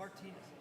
Martinez.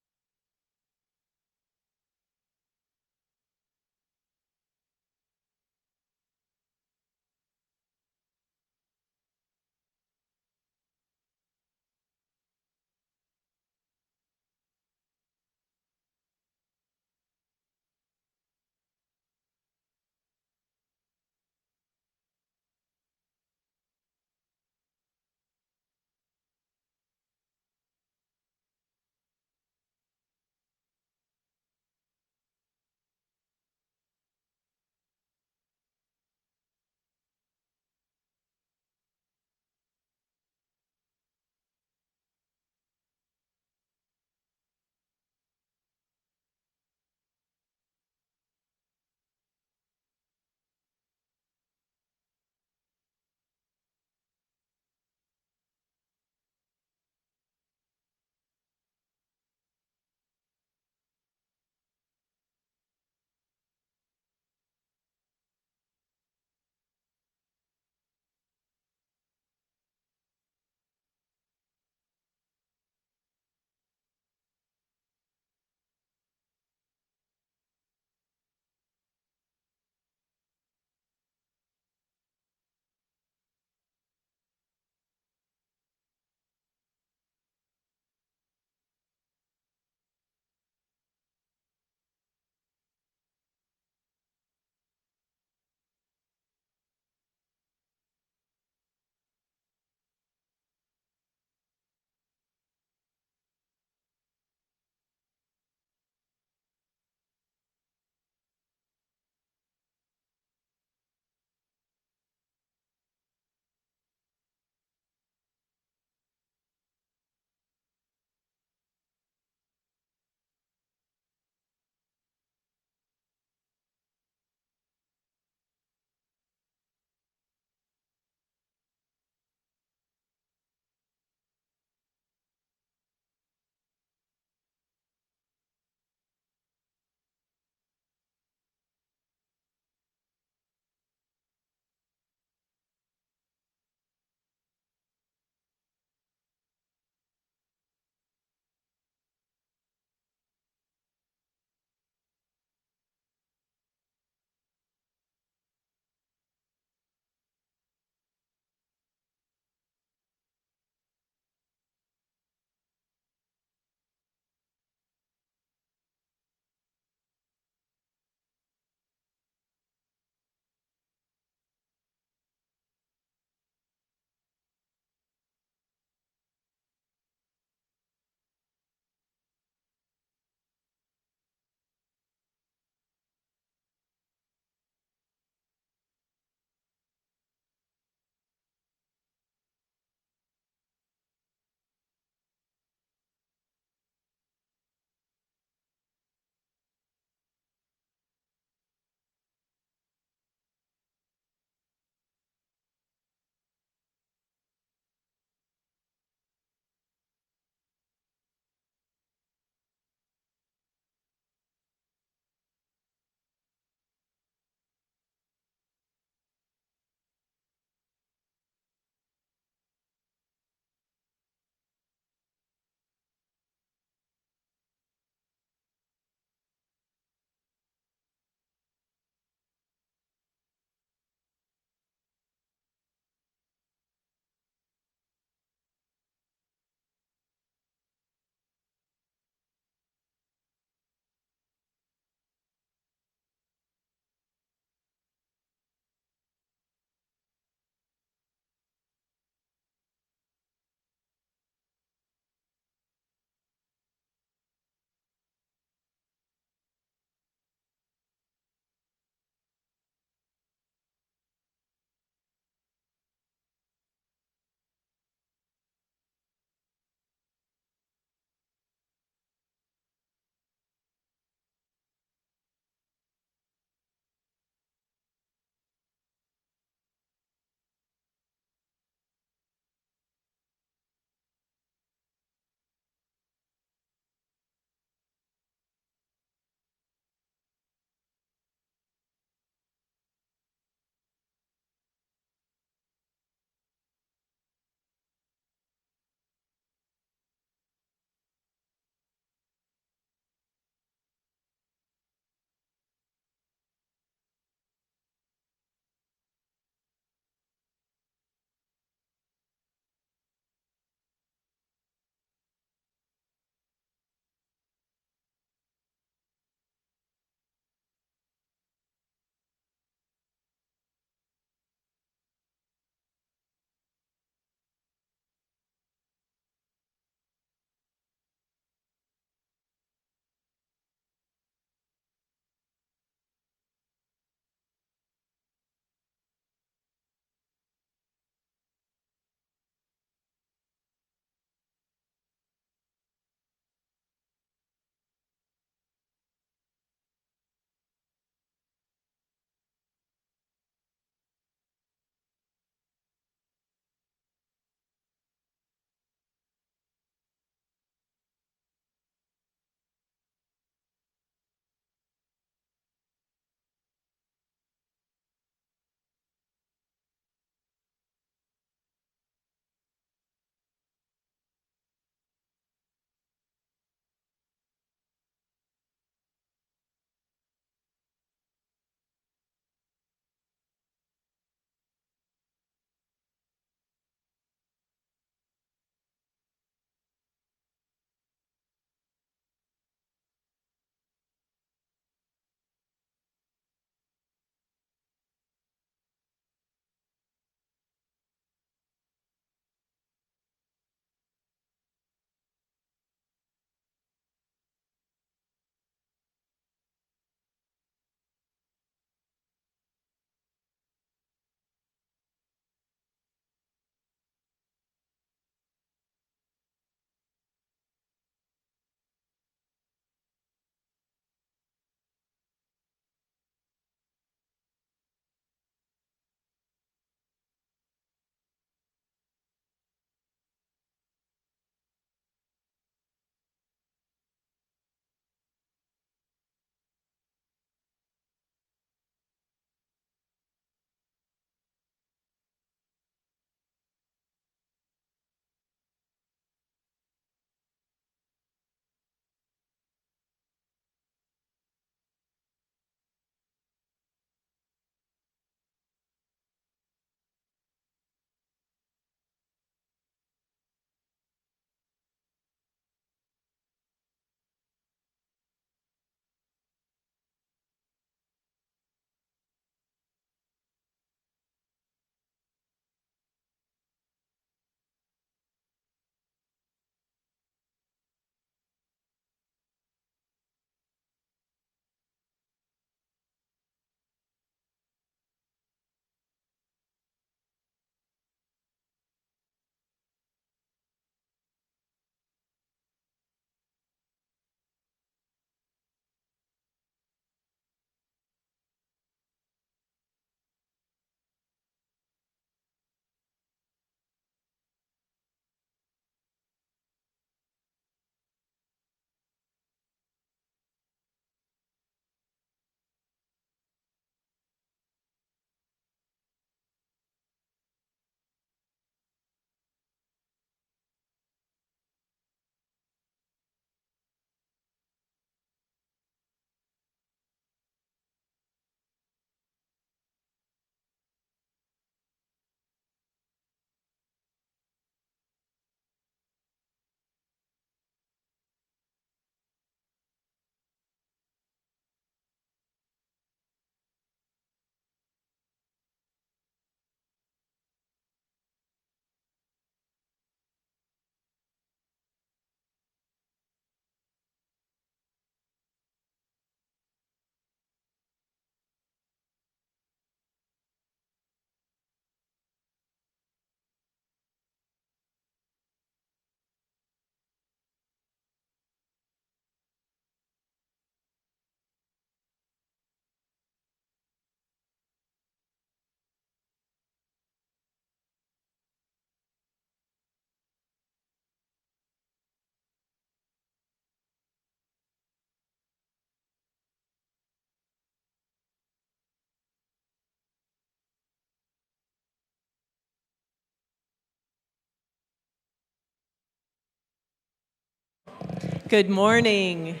Good morning.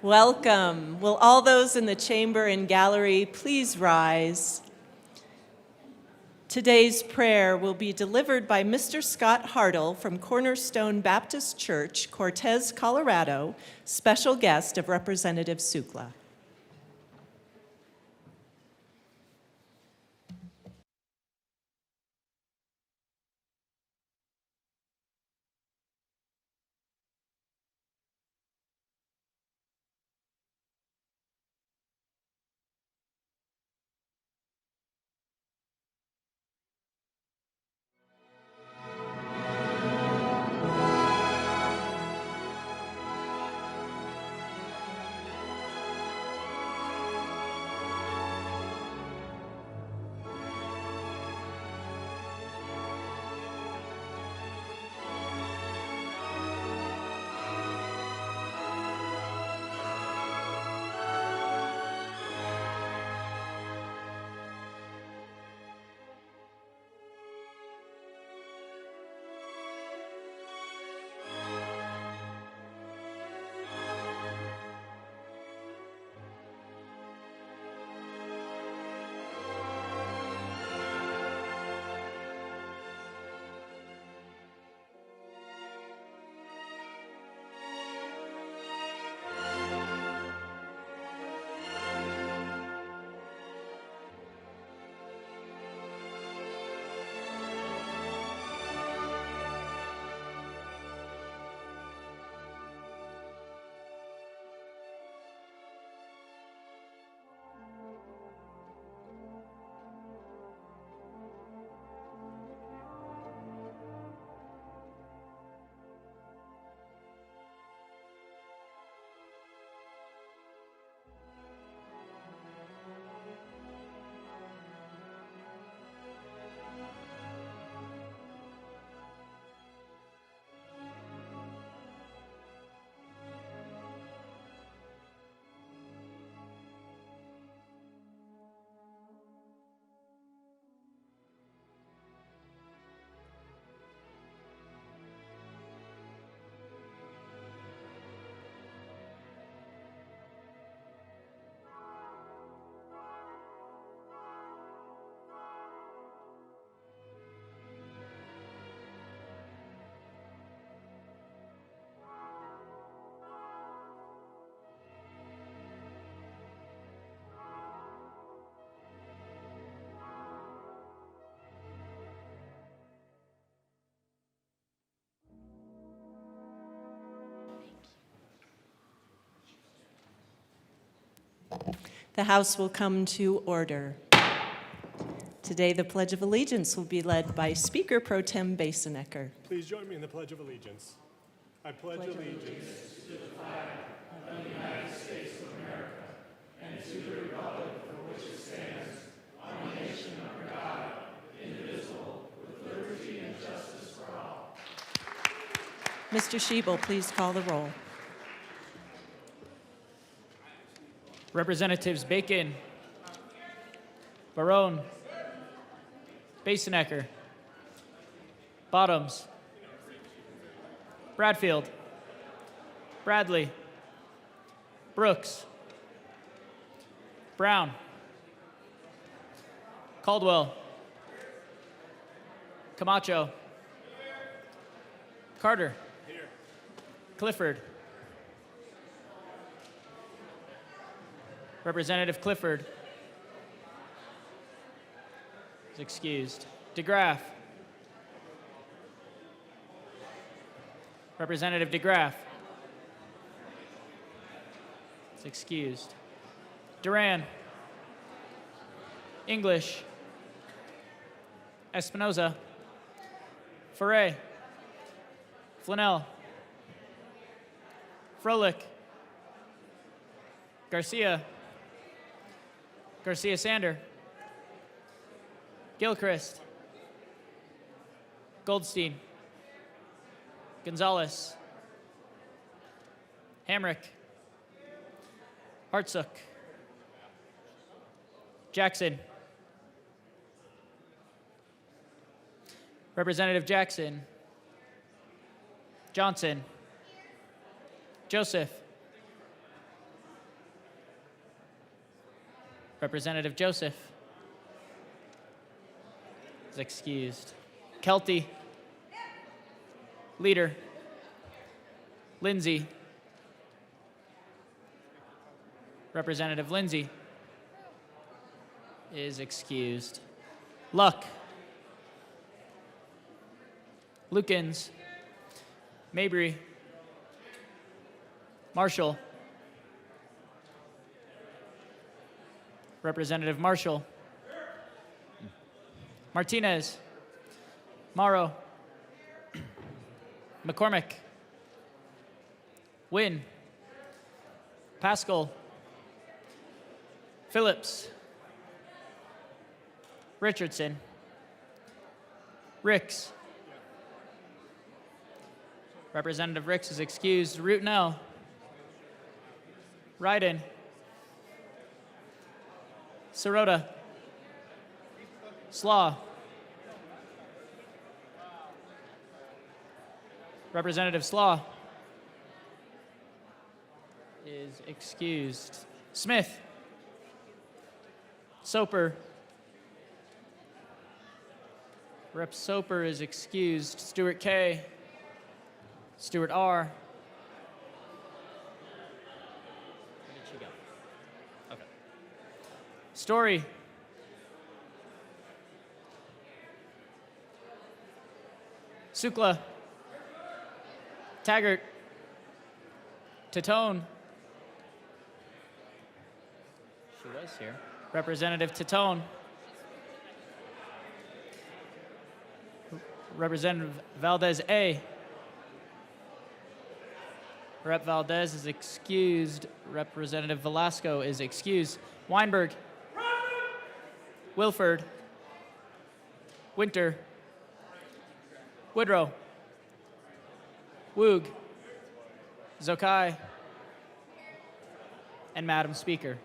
Welcome. Will all those in the chamber and gallery please rise? Today's prayer will be delivered by Mr. Scott Hartle from Cornerstone Baptist Church, Cortez, Colorado, special guest of Representative Sukla. The House will come to order. Today, the Pledge of Allegiance will be led by Speaker Pro Tem Basenecker. Please join me in the Pledge of Allegiance. I pledge allegiance to the flag of the United States of America and to the republic for which it stands, one nation under God, indivisible, with liberty and justice for all. Mr. Schiebel, please call the roll. Representatives Bacon, Barone, Basenecker, Bottoms, Bradfield, Bradley, Brooks, Brown, Caldwell, Camacho, Carter, Clifford, Representative Clifford is excused. DeGraff. Representative DeGraff is excused. Duran. English. Espinoza. Foray. Flanell. Froelich. Garcia. Garcia Sander, Gilchrist, Goldstein, Gonzalez, Hamrick, Hartsook, Jackson, Representative Jackson, Johnson, Joseph. Representative Joseph is excused. Kelty. Leader. Lindsay. Representative Lindsay is excused. Luck. Lukens. Mabry. Marshall. Representative Marshall. Martinez. Morrow. McCormick. Wynn. Pascal. Phillips. Richardson. Ricks. Representative Ricks is excused. Rutnell. Ryden. Sirota. Slaw. Representative Slaw is excused. Smith. Soper. Rep. Soper is excused. Stewart K. Stewart R. Where did she go? Okay. Story. Sukla. Taggart. Titone. She was here. Representative Titone. Representative Valdez A. Rep. Valdez is excused. Representative Velasco is excused. Weinberg. Wilford. Winter. Woodrow. Woog. Zokai. And Madam Speaker.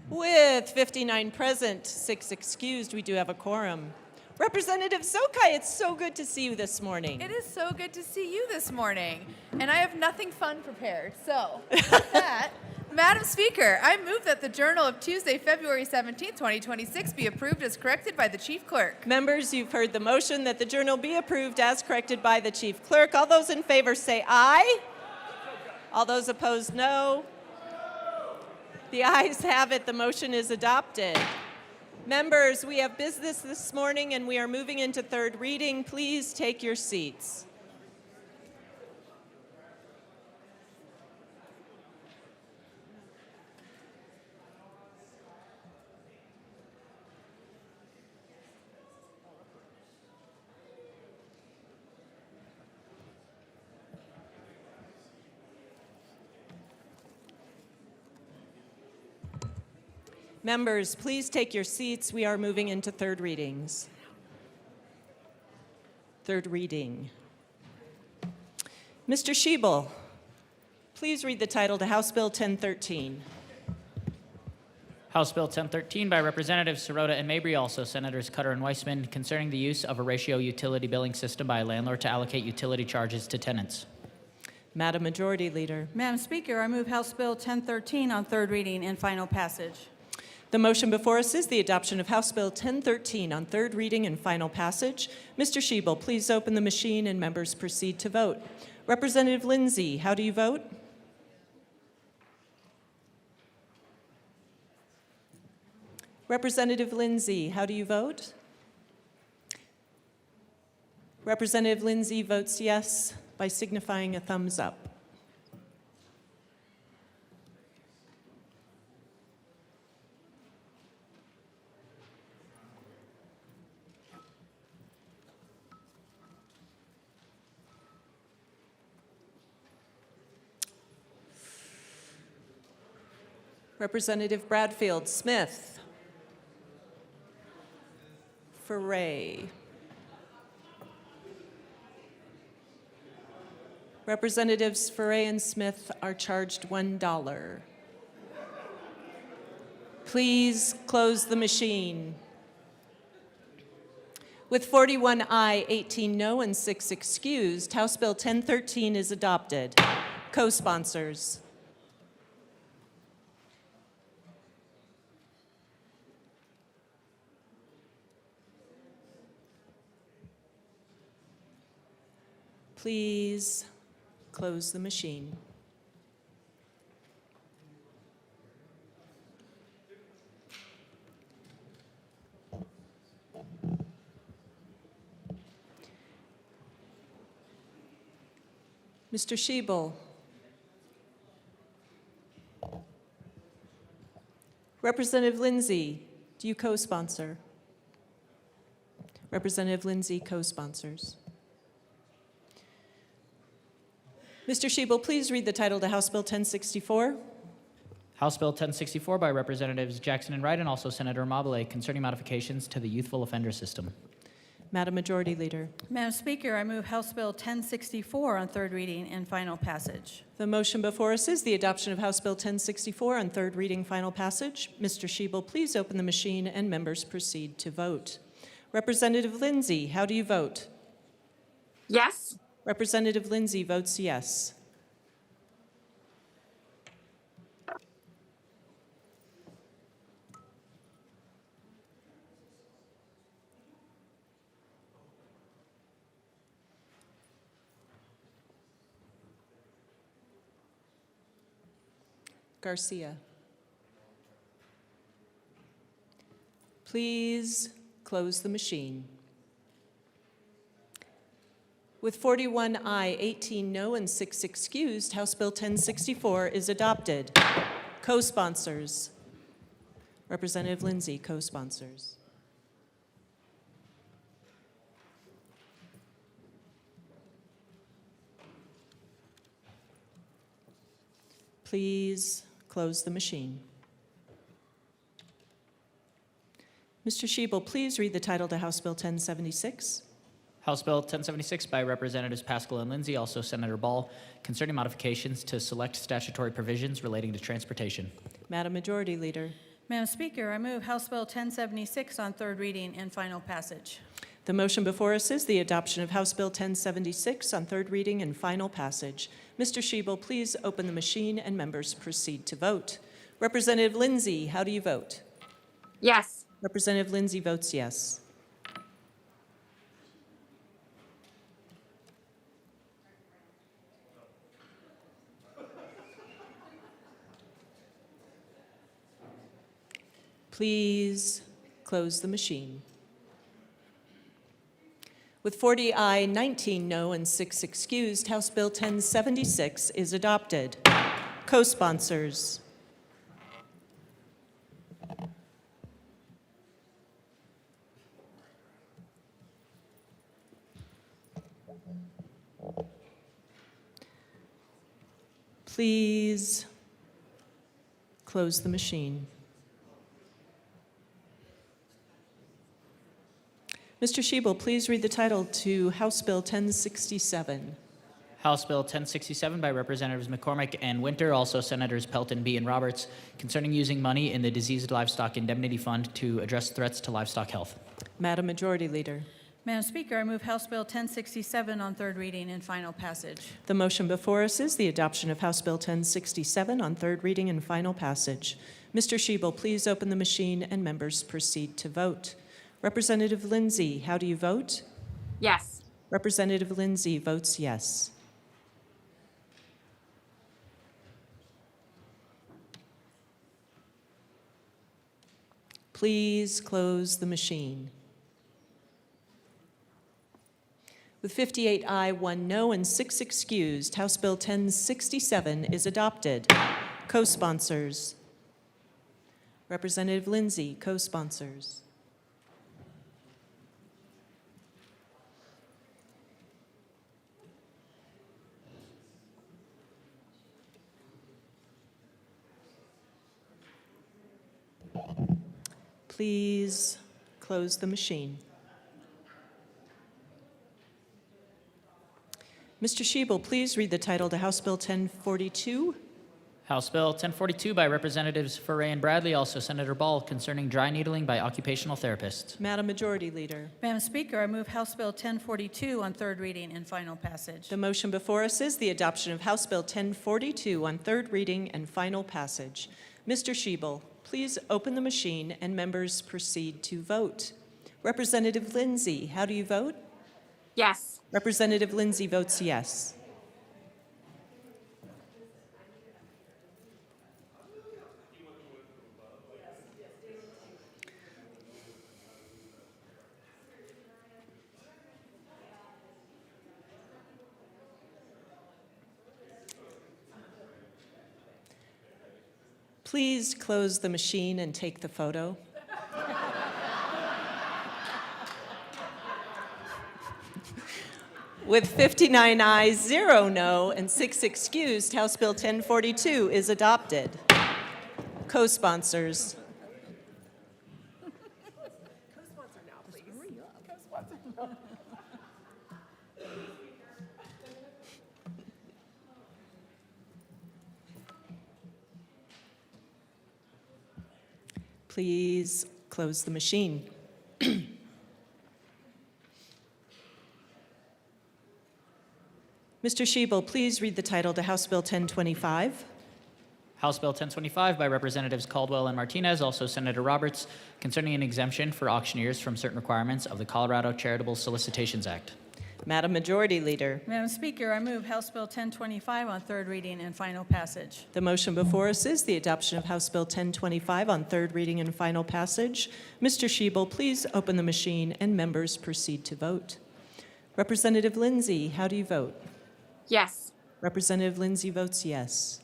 With 59 present, 6 excused, we do have a quorum. Representative Zokai, it's so good to see you this morning. It is so good to see you this morning. And I have nothing fun prepared. So, with that, Madam Speaker, I move that the Journal of Tuesday, February 17, 2026 be approved as corrected by the Chief Clerk. Members, you've heard the motion that the journal be approved as corrected by the Chief Clerk. All those in favor say aye. All those opposed, no. The ayes have it. The motion is adopted. Members, we have business this morning and we are moving into third reading. Please take your seats. Members, please take your seats. We are moving into third readings. Third reading. Mr. Schiebel, please read the title to House Bill 1013. House Bill 1013 by Representatives Sirota and Mabry, also Senators Cutter and Weissman, concerning the use of a ratio utility billing system by a landlord to allocate utility charges to tenants. Madam Majority Leader. Madam Speaker, I move House Bill 1013 on third reading and final passage. The motion before us is the adoption of House Bill 1013 on third reading and final passage. Mr. Schiebel, please open the machine and members proceed to vote. Representative Lindsay, how do you vote? Representative Lindsay, how do you vote? Representative Lindsay votes yes by signifying a thumbs up. Representative Bradfield Smith. Foray. Representatives Foray and Smith are charged $1. Please close the machine. With 41 aye, 18 no, and 6 excused, House Bill 1013 is adopted. Co-sponsors. Please close the machine. Mr. Schiebel. Representative Lindsay, do you co-sponsor? Representative Lindsay co-sponsors. Mr. Schiebel, please read the title to House Bill 1064. House Bill 1064 by Representatives Jackson and Wright and also Senator Amabile concerning modifications to the youthful offender system. Madam Majority Leader. Madam Speaker, I move House Bill 1064 on third reading and final passage. The motion before us is the adoption of House Bill 1064 on third reading, final passage. Mr. Schiebel, please open the machine and members proceed to vote. Representative Lindsay, how do you vote? Yes. Representative Lindsay votes yes. Garcia. Please close the machine. With 41 aye, 18 no, and 6 excused, House Bill 1064 is adopted. Co-sponsors. Representative Lindsay, co-sponsors. Please close the machine. Mr. Schiebel, please read the title to House Bill 1076. House Bill 1076 by Representatives Pascal and Lindsay, also Senator Ball, concerning modifications to select statutory provisions relating to transportation. Madam Majority Leader. Madam Speaker, I move House Bill 1076 on third reading and final passage. The motion before us is the adoption of House Bill 1076 on third reading and final passage. Mr. Schiebel, please open the machine and members proceed to vote. Representative Lindsay, how do you vote? Yes. Representative Lindsay votes yes. Please close the machine. With 40 aye, 19 no, and 6 excused, House Bill 1076 is adopted. Co-sponsors. Please close the machine. Mr. Schiebel, please read the title to House Bill 1067. House Bill 1067 by Representatives McCormick and Winter, also Senators Pelton, B., and Roberts, concerning using money in the Diseased Livestock Indemnity Fund to address threats to livestock health. Madam Majority Leader. Madam Speaker, I move House Bill 1067 on third reading and final passage. The motion before us is the adoption of House Bill 1067 on third reading and final passage. Mr. Schiebel, please open the machine and members proceed to vote. Representative Lindsay, how do you vote? Yes. Representative Lindsay votes yes. Please close the machine. With 58 aye, 1 no, and 6 excused, House Bill 1067 is adopted. Co-sponsors. Representative Lindsay, co-sponsors. Please close the machine. Mr. Shebel, please read the title to House Bill 1042. House Bill 1042 by Representatives Foray and Bradley, also Senator Ball, concerning dry needling by occupational therapists. Madam Majority Leader. Madam Speaker, I move House Bill 1042 on third reading and final passage. The motion before us is the adoption of House Bill 1042 on third reading and final passage. Mr. Shebel, please open the machine and members proceed to vote. Representative Lindsay, how do you vote? Yes. Representative Lindsay votes yes. Please close the machine and take the photo. With 59 ayes, 0 no, and 6 excused, House Bill 1042 is adopted. Co-sponsors. Please close the machine. Mr. Shebel, please read the title to House Bill 1025. House Bill 1025 by Representatives Caldwell and Martinez, also Senator Roberts, concerning an exemption for auctioneers from certain requirements of the Colorado Charitable Solicitations Act. Madam Majority Leader. Madam Speaker, I move House Bill 1025 on third reading and final passage. The motion before us is the adoption of House Bill 1025 on third reading and final passage. Mr. Shebel, please open the machine and members proceed to vote. Representative Lindsay, how do you vote? Yes. Representative Lindsay votes yes.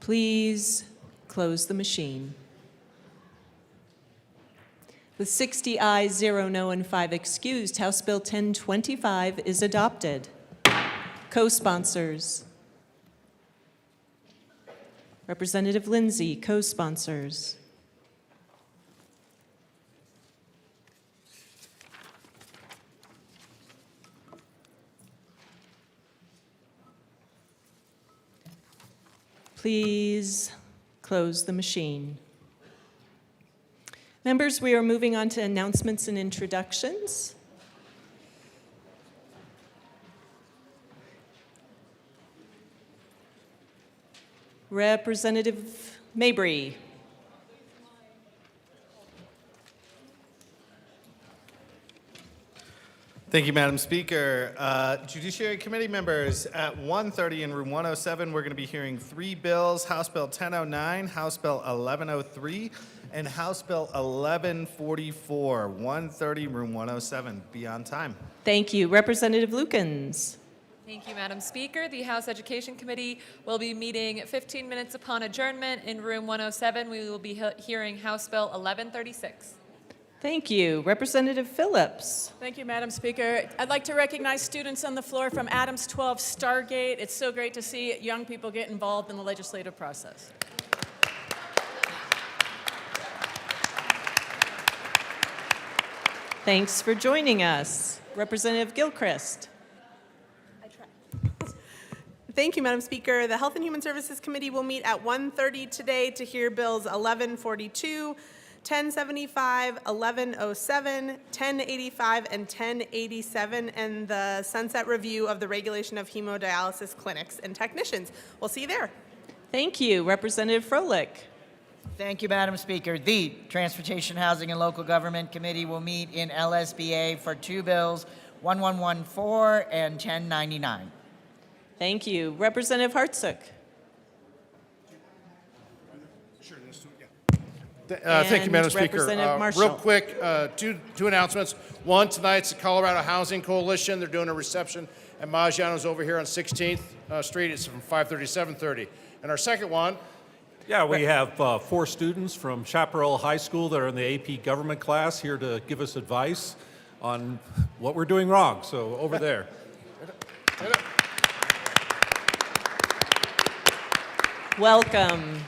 Please close the machine. With 60 ayes, 0 no, and 5 excused, House Bill 1025 is adopted. Co-sponsors. Representative Lindsay, co-sponsors. Please close the machine. Members, we are moving on to announcements and introductions. Representative Mabry. Thank you, Madam Speaker. Judiciary Committee members, at 1:30 in room 107, we're going to be hearing 3 bills, House Bill 1009, House Bill 1103, and House Bill 1144. 1:30 room 107. Be on time. Thank you. Representative Lukens. Thank you, Madam Speaker. The House Education Committee will be meeting 15 minutes upon adjournment in room 107. We will be hearing House Bill 1136. Thank you. Representative Phillips. Thank you, Madam Speaker. I'd like to recognize students on the floor from Adams 12 Stargate. It's so great to see young people get involved in the legislative process. Thanks for joining us. Representative Gilchrist. Thank you, Madam Speaker. The Health and Human Services Committee will meet at 1:30 today to hear bills 1142, 1075, 1107, 1085, and 1087, and the sunset review of the regulation of hemodialysis clinics and technicians. We'll see you there. Thank you. Representative Froelich. Thank you, Madam Speaker. The Transportation, Housing, and Local Government Committee will meet in LSBA for 2 bills, 1114 and 1099. Thank you. Representative Hartsook. Thank you, Madam And Speaker. Representative Marshall. Real quick, two announcements. One, tonight's the Colorado Housing Coalition. They're doing a reception at Maggiano's over here on 16th Street. It's from 5:30 to 7:30. And our second one, Yeah, we have 4 students from Chaparral High School that are in the AP government class here to give us advice on what we're doing wrong. So over there. Welcome.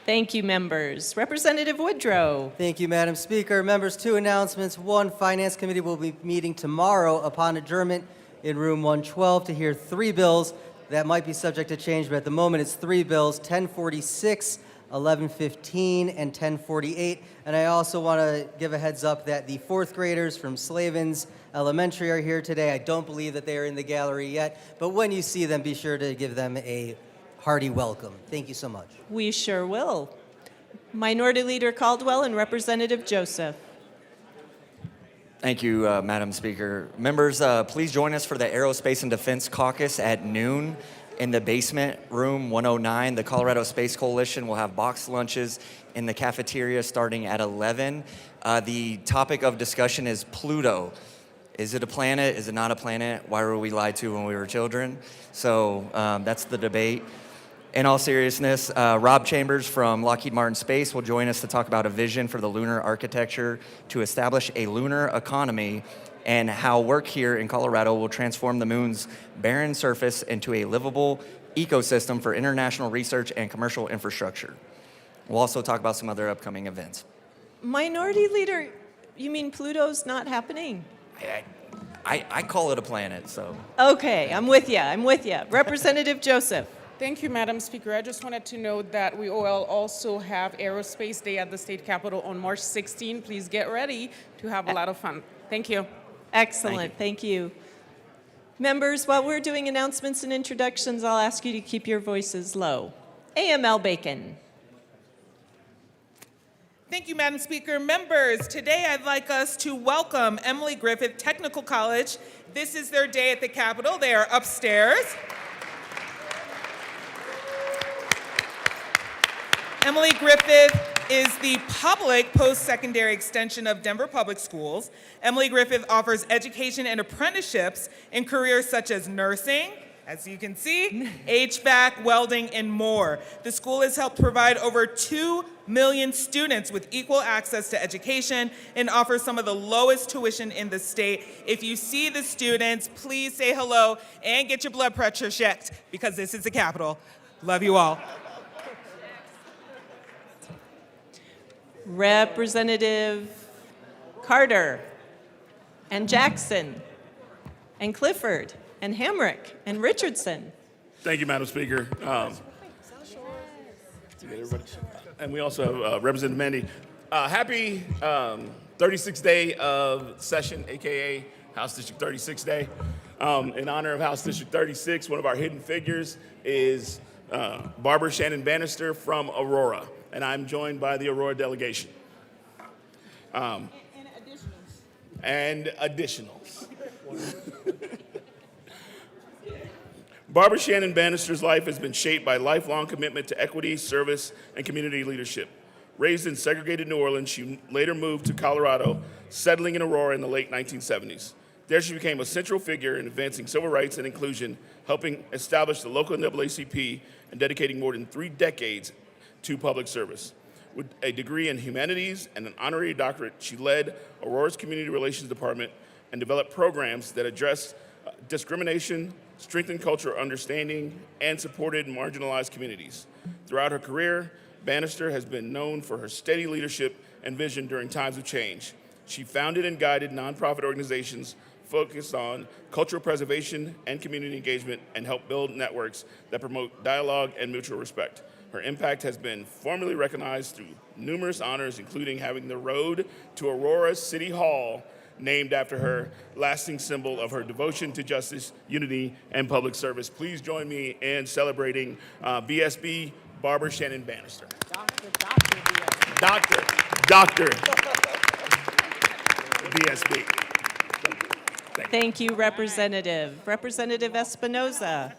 Thank you, members. Representative Woodrow. Thank you, Madam Speaker. Members, 2 announcements. 1, Finance Committee will be meeting tomorrow upon adjournment in room 112 to hear 3 bills that might be subject to change, but at the moment it's 3 bills, 1046, 1115, and 1048. And I also want to give a heads up that the 4th graders from Slavens Elementary are here today. I don't believe that they are in the gallery yet, but when you see them, be sure to give them a hearty welcome. Thank you so much. We sure will. Minority Leader Caldwell and Representative Joseph. Thank you, Madam Speaker. Members, please join us for the Aerospace and Defense Caucus at noon in the basement, room 109. The Colorado Space Coalition will have boxed lunches in the cafeteria starting at 11. The topic of discussion is Pluto. Is it a planet? Is it not a planet? Why were we lied to when we were children? So that's the debate. In all seriousness, Rob Chambers from Lockheed Martin Space will join us to talk about a vision for the lunar architecture to establish a lunar economy and how work here in Colorado will transform the moon's barren surface into a livable ecosystem for international research and commercial infrastructure. We'll also talk about some other upcoming events. Minority Leader, you mean Pluto's not happening? I call it a planet, so. Okay, I'm with you. I'm with you. Representative Joseph. Thank you, Madam Speaker. I just wanted to note that we will also have Aerospace Day at the State Capitol on March 16. Please get ready to have a lot of fun. Thank you. Excellent. Thank you. Members, while we're doing announcements and introductions, I'll ask you to keep your voices low. AML Bacon. Thank you, Madam Speaker. Members, today I'd like us to welcome Emily Griffith Technical College. This is their day at the Capitol. They are upstairs. Emily Griffith is the public post-secondary extension of Denver Public Schools. Emily Griffith offers education and apprenticeships in careers such as nursing, as you can see, HVAC, welding, and more. The school has helped provide over 2 million students with equal access to education and offers some of the lowest tuition in the state. If you see the students, please say hello and get your blood pressure checked because this is the Capitol. Love you all. Representative Carter and Jackson and Clifford and Hamrick and Richardson. Thank you, Madam Speaker. And we also have Representative Mandy. Happy 36th day of session, AKA House District 36 Day. In honor of House District 36, one of our hidden figures is Barbara Shannon Bannister from Aurora. And I'm joined by the Aurora delegation. And additionals. Barbara Shannon Bannister's life has been shaped by lifelong commitment to equity, service, and community leadership. Raised in segregated New Orleans, she later moved to Colorado, settling in Aurora in the late 1970s. There she became a central figure in advancing civil rights and inclusion, helping establish the local NAACP and dedicating more than 3 decades to public service. With a degree in humanities and an honorary doctorate, she led Aurora's Community Relations Department and developed programs that addressed discrimination, strengthened cultural understanding, and supported marginalized communities. Throughout her career, Bannister has been known for her steady leadership and vision during times of change. She founded and guided nonprofit organizations focused on cultural preservation and community engagement and helped build networks that promote dialogue and mutual respect. Her impact has been formally recognized through numerous honors, including having the road to Aurora City Hall named after her, lasting symbol of her devotion to justice, unity, and public service. Please join me in celebrating BSB Barbara Shannon Bannister. Doctor BSB. Thank you, Representative. Representative Espinoza.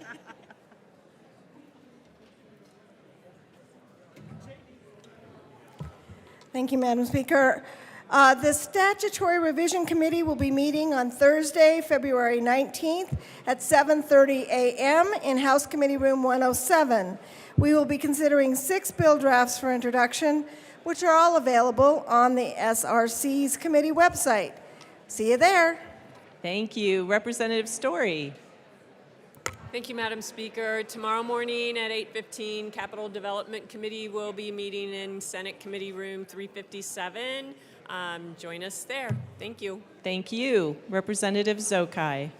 Thank you, Madam Speaker. The Statutory Revision Committee will be meeting on Thursday, February 19th at 7:30 a.m. in House Committee Room 107. We will be considering 6 bill drafts for introduction, which are all available on the SRC's committee website. See you there. Thank you. Representative Story. Thank you, Madam Speaker. Tomorrow morning at 8:15, Capital Development Committee will be meeting in Senate Committee Room 357. Join us there. Thank you. Thank you. Representative Zokai.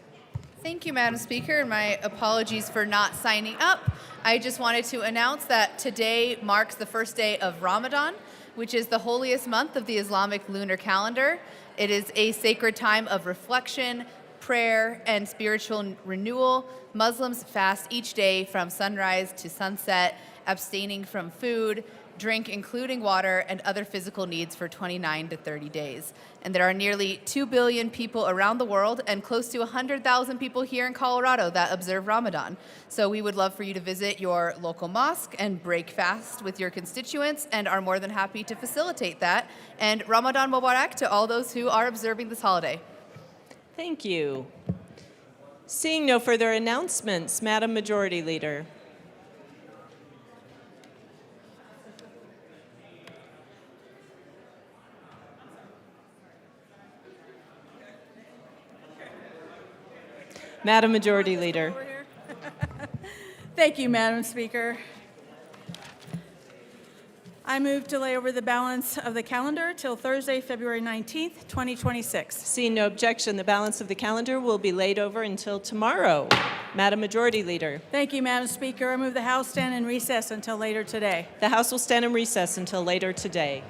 Thank you, Madam Speaker, and my apologies for not signing up. I just wanted to announce that today marks the first day of Ramadan, which is the holiest month of the Islamic lunar calendar. It is a sacred time of reflection, prayer, and spiritual renewal. Muslims fast each day from sunrise to sunset, abstaining from food, drink, including water, and other physical needs for 29 to 30 days. And there are nearly 2 billion people around the world and close to 100,000 people here in Colorado that observe Ramadan. So we would love for you to visit your local mosque and break fast with your constituents, and are more than happy to facilitate that. And Ramadan Mubarak to all those who are observing this holiday. Thank you. Seeing no further announcements, Madam Majority Leader. Madam Majority Leader. Thank you, Madam Speaker. I move to lay over the balance of the calendar till Thursday, February 19th, 2026. Seeing no objection, the balance of the calendar will be laid over until tomorrow. Madam Majority Leader. Thank you, Madam Speaker. I move the House stand in recess until later today. The House will stand in recess until later today.